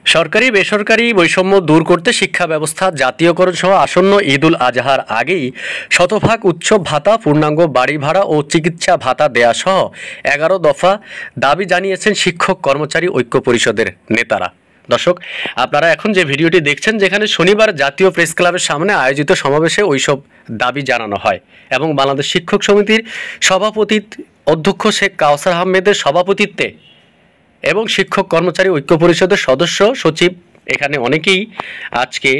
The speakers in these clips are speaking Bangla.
সরকারি বেসরকারি বৈষম্য দূর করতে শিক্ষা ব্যবস্থা জাতীয়করণ সহ আসন্ন ঈদুল আজহার আগেই শতভাগ উৎসব ভাতা, পূর্ণাঙ্গ বাড়ি ভাড়া ও চিকিৎসা ভাতা দেয়া সহ ১১ দফা দাবি জানিয়েছেন শিক্ষক কর্মচারী ঐক্য পরিষদের নেতারা। দর্শক, আপনারা এখন যে ভিডিওটি দেখছেন, যেখানে শনিবার জাতীয় প্রেস ক্লাবের সামনে আয়োজিত সমাবেশে ওইসব দাবি জানানো হয় এবং বাংলাদেশ শিক্ষক সমিতির সভাপতি অধ্যক্ষ শেখ কাউসার আহমেদের সভাপতিত্বে এবং শিক্ষক কর্মচারী ঐক্য পরিষদের সদস্য সচিব এখানে অনেকেই আজকে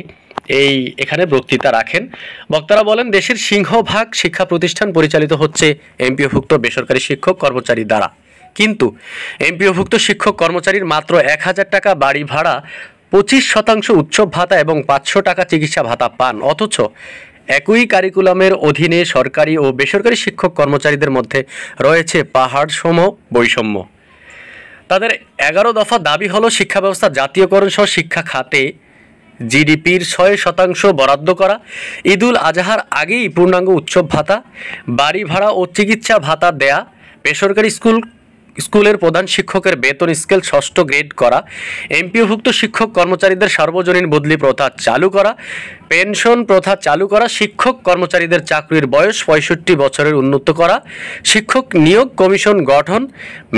এখানে বক্তৃতা রাখেন। বক্তারা বলেন, দেশের সিংহভাগ শিক্ষা প্রতিষ্ঠান পরিচালিত হচ্ছে এমপিওভুক্ত বেসরকারি শিক্ষক কর্মচারী দ্বারা, কিন্তু এমপিওভুক্ত শিক্ষক কর্মচারীর মাত্র ১,০০০ টাকা বাড়ি ভাড়া, ২৫% উৎসব ভাতা এবং ৫০০ টাকা চিকিৎসা ভাতা পান। অথচ একই কারিকুলামের অধীনে সরকারি ও বেসরকারি শিক্ষক কর্মচারীদের মধ্যে রয়েছে পাহাড়সম বৈষম্য। তাদের ১১ দফা দাবি হলো শিক্ষা ব্যবস্থা জাতীয়করণ সহ শিক্ষা খাতে জিডিপির ৬% বরাদ্দ করা, ঈদুল আজহার আগেই পূর্ণাঙ্গ উৎসব ভাতা, বাড়ি ভাড়া ও চিকিৎসা ভাতা দেয়া, বেসরকারি স্কুলের প্রধান শিক্ষকের বেতন স্কেল ৬ষ্ঠ গ্রেড করা, এমপিওভুক্ত শিক্ষক কর্মচারীদের সার্বজনীন বদলি প্রথা চালু করা, পেনশন প্রথা চালু করা, শিক্ষক কর্মচারীদের চাকরির বয়স ৬৫ বছরের উন্নত করা, শিক্ষক নিয়োগ কমিশন গঠন,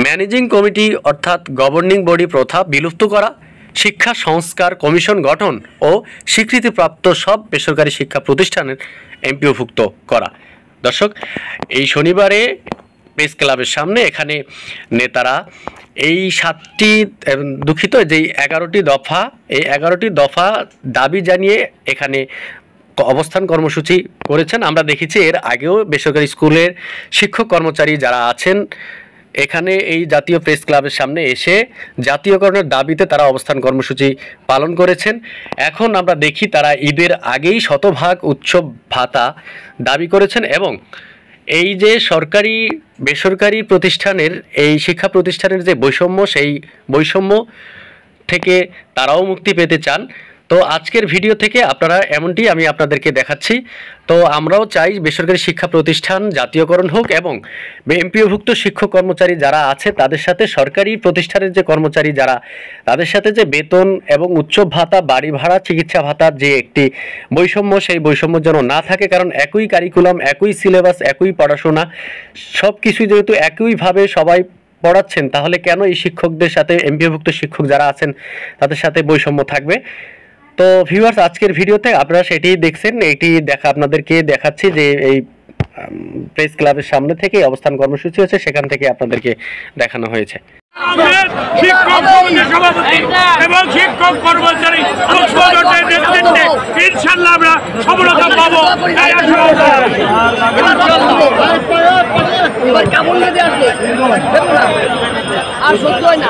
ম্যানেজিং কমিটি অর্থাৎ গভর্নিং বডি প্রথা বিলুপ্ত করা, শিক্ষা সংস্কার কমিশন গঠন ও স্বীকৃতিপ্রাপ্ত সব বেসরকারি শিক্ষা প্রতিষ্ঠানের এমপিওভুক্ত করা। দর্শক, এই শনিবারে প্রেস ক্লাবের সামনে এখানে নেতারা এই 7টি দুঃখিত যেই 11টি দফা, এই 11টি দফা দাবি জানিয়ে এখানে অবস্থান কর্মসূচি করেছেন। আমরা দেখেছি এর আগেও বেসরকারি স্কুলের শিক্ষক কর্মচারী যারা আছেন এখানে এই জাতীয় প্রেস ক্লাবের সামনে এসে জাতীয়করণের দাবিতে তারা অবস্থান কর্মসূচি পালন করেছেন। এখন আমরা দেখি তারা ঈদের আগেই শতভাগ উৎসব ভাতা দাবি করেছেন এবং এই যে সরকারি বেসরকারি প্রতিষ্ঠানের এই শিক্ষা প্রতিষ্ঠানের যে বৈষম্য, সেই বৈষম্য থেকে তারাও মুক্তি পেতে চান। তো আজকের ভিডিও থেকে আপনারা এমনটি আমি আপনাদেরকে দেখাচ্ছি। তো আমরাও চাই বেসরকারি শিক্ষা প্রতিষ্ঠান জাতীয়করণ হোক এবং এমপিওভুক্ত শিক্ষক কর্মচারী যারা আছে তাদের সাথে সরকারি প্রতিষ্ঠানের যে কর্মচারী যারা তাদের সাথে যে বেতন এবং উৎসব ভাতা, বাড়ি ভাড়া, চিকিৎসা ভাতার যে একটি বৈষম্য, সেই বৈষম্য যেন না থাকে। কারণ একই কারিকুলাম, একই সিলেবাস, একই পড়াশোনা, সব কিছুই যেহেতু একইভাবে সবাই পড়াচ্ছেন, তাহলে কেন এই শিক্ষকদের সাথে এমপিওভুক্ত শিক্ষক যারা আছেন তাদের সাথে বৈষম্য থাকবে? তো ভিউয়ার্স, আজকের ভিডিওতে আপনারা সেটি দেখছেন, এটি আপনাদেরকে দেখাচ্ছি যে এই প্রেস ক্লাবের সামনে থেকে অবস্থান কর্মসূচি হচ্ছে, সেখান থেকে আপনাদেরকে দেখানো হয়েছে। এবং শিক্ষক কর্মচারী ইনশাআল্লাহ আমরা সফলতা পাবো। আর সহ্য হয় না।